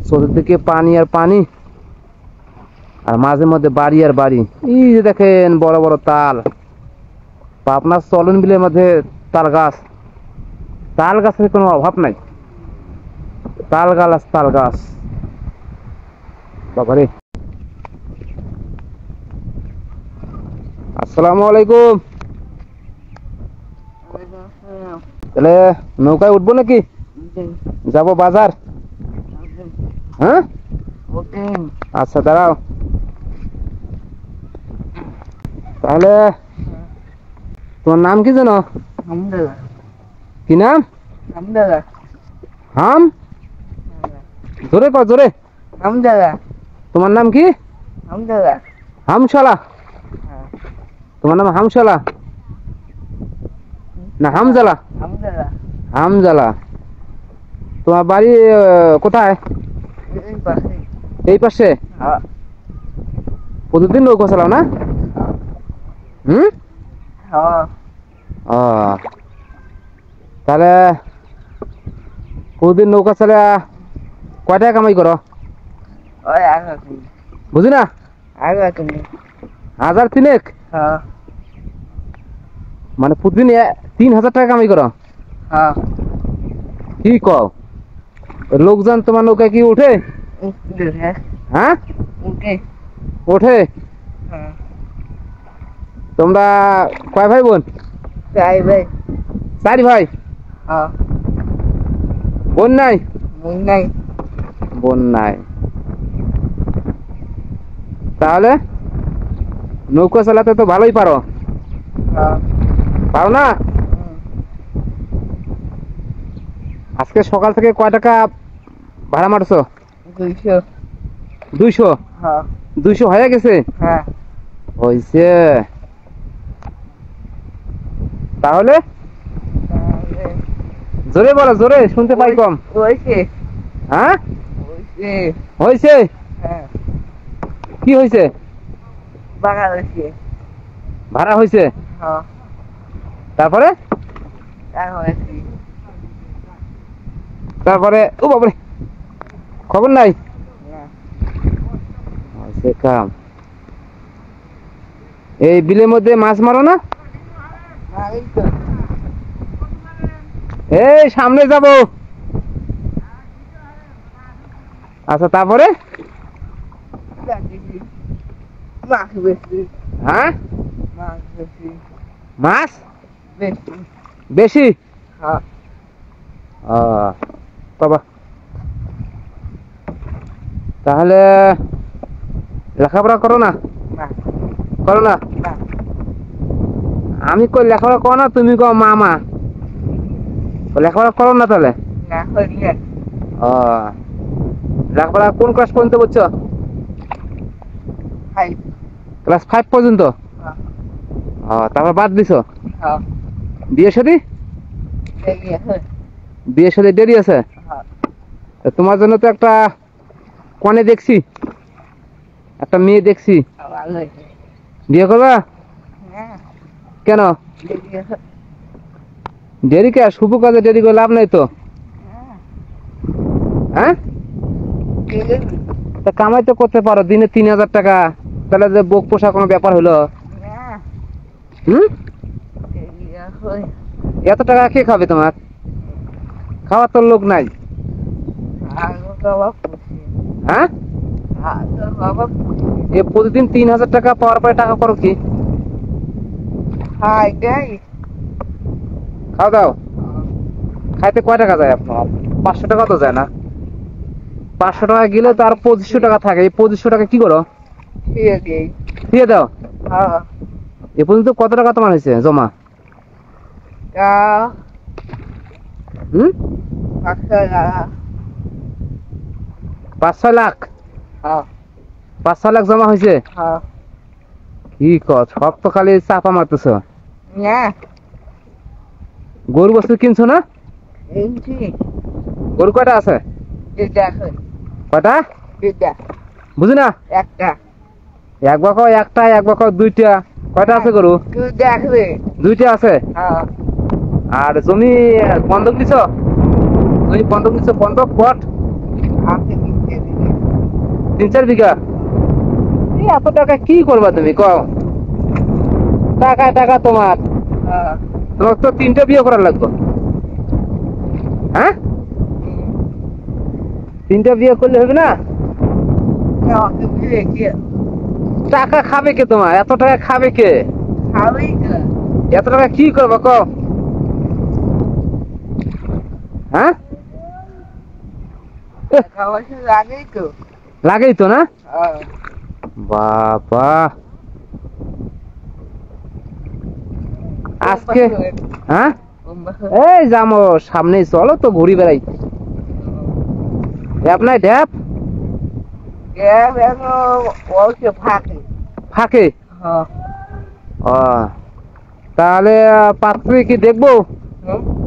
চতুর্দিকে পানি আর পানি, আর মাঝে মধ্যে বাড়ি আর বাড়ি। এই যে দেখেন বড় বড় তাল, আপনার চলন বিলের মধ্যে তাল গাছ। তাল গাছের কোনো অভাব নাই, তাল গাছ তাল গাছ। বাবারে, আসসালামু আলাইকুম। তাহলে নৌকায় উঠবো নাকি? যাবো বাজার। হ্যাঁ, আচ্ছা দাঁড়াও। তাহলে তোমার নাম কি জানো? কি নাম? হাম? জোরে কর, জোরে। তোমার নাম কি? হামশালা। তোমার নাম হামশালা না হামজালা? হামজালা। তোমার বাড়ি কোথায়? এই পাশে? প্রতিদিন নৌকা চালাও না? হুম, তাহলে প্রতিদিন নৌকা চালা কয় টাকা কামাই করো? বুঝি না। 1000 মানে প্রতিদিন 3000 টাকা কামাই করো? কি কও? লোকজন তোমার নৌকায় কি উঠে? হ্যাঁ, ওঠে। তোমরা কয় ভাই বোন? 4 ভাই। বোন নাই? বোন নাই। তাহলে নৌকা চালাতে তো ভালোই পারো। পারো না? আজকে সকাল থেকে কয় টাকা ভাড়া মারছো? 200। 200 হয়ে গেছে? হয়েছে। তাহলে জোরে বলো, জোরে শুনতে পাই কম। হ্যাঁ, হয়েছে। কি হয়েছে? ভাড়া হয়েছে। তারপরে তারপরে ও বাবারে, খবর নাই। কাম এই বিলের মধ্যে মাছ মারো না? এই সামনে যাব। আচ্ছা, তারপরে? হ্যাঁ, মাছ বেশি। বাবা, তাহলে লেখাপড়া করো না? করো না? আমি কই লেখাপড়া করো না, তুমি কো মামা। লেখাপড়া করো না তাহলে? লেখাপড়া কোন ক্লাস পর্যন্ত বুঝছো? ক্লাস 5 পর্যন্ত। তারপর বাদ দিছো? বিয়ে শাদী? বিয়ে শাদী দেরি আছে? তোমার জন্য তো একটা কনে দেখছি, একটা মেয়ে দেখছি। বিয়ে করবা? কেন দেরি? কে শুভ কাজে দেরি করে লাভ নাই তো। হ্যাঁ, কামাই তো করতে পারো দিনে 3000 টাকা। তাহলে যে বোক পোষা কোনো ব্যাপার হলো? এত টাকা কে খাবে? তোমার খাওয়ার তো লোক নাই। হ্যাঁ, প্রতিদিন 3000 টাকা পাওয়ার পরে টাকা করো কি? খাওয়া দাও। খাইতে কয় টাকা যায় আপনার? 500 টাকা তো যায় না? 500 টাকা গেলে তো আর 2500 টাকা থাকে। এই 2500 টাকা কি করো? দিয়ে দাও। এ পর্যন্ত কত টাকা তোমার হয়েছে জমা? 5-6 লাখ। 5-6 লাখ জমা হয়েছে? কি কর, সব তো খালি চাপা মারতেছ। গরু বস্তু কিনছো না? গরু কয়টা আছে? কয়টা? বুঝি না। এক বাক একটা, এক বাক 2টা। কয়টা আছে গরু? 2টা আছে। আর জমি বন্ধক দিছ? জমি বন্ধক দিছ? বন্ধক কট 3-4 বিঘা। এই এত টাকা কি করবা তুমি কও? টাকা টাকা তোমার তোমার তো 3টা বিয়ে করার লাগবে। হ্যাঁ, 3টা বিয়ে করলে হবে না? টাকা খাবে কে তোমার? এত টাকা খাবে কে? এত টাকা কি করবো কও? হ্যাঁ, লাগেই তো না? বাবা, আজকে হ্যাঁ এই যাবো সামনেই, চলো তো ঘুরি বেড়াই। ড্যাপ নাই ড্যাপ? ফাঁকে? ও, তাহলে পাত্রী কি দেখবো?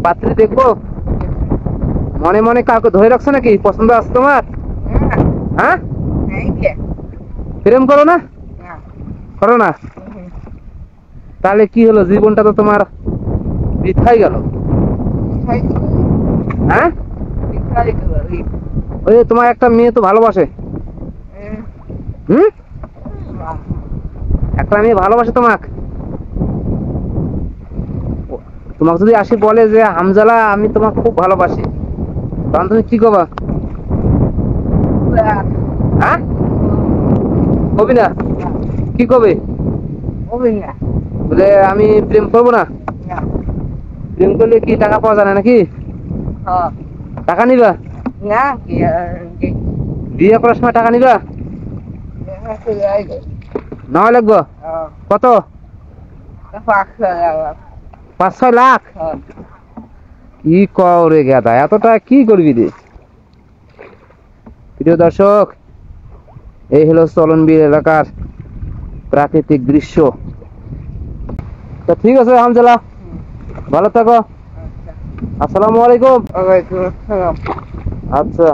পাত্রী দেখবো? মনে মনে কাউকে ধরে রাখছো নাকি? পছন্দ আছে তোমার? হ্যাঁ, প্রেম করো না? করো না? তাহলে কি হলো, জীবনটা তো তোমার বৃথাই গেল। হ্যাঁ, ওই যে তোমার একটা মেয়ে তো ভালোবাসে। হুম, একটা মেয়ে ভালোবাসে তোমাকে। তোমাকে যদি আসি বলে যে হামজালা আমি তোমাকে খুব ভালোবাসি, তখন তুমি কি করবা? হ্যাঁ, কবি না? কি কবে? বলে আমি প্রেম করবো না? প্রেম করলে কি টাকা পাওয়া যায় না নাকি? টাকা নিবা? বিয়ে করার সময় টাকা নিবা? নেওয়া লাগবো? কত? 5-6 লাখ? কি কও রে গাদা, এত টাকা কি করবি রে? প্রিয় দর্শক, এই হলো চলনবিল এলাকার প্রাকৃতিক দৃশ্য। তো ঠিক আছে হামজালা, ভালো থাকো। আসসালামু আলাইকুম। আচ্ছা।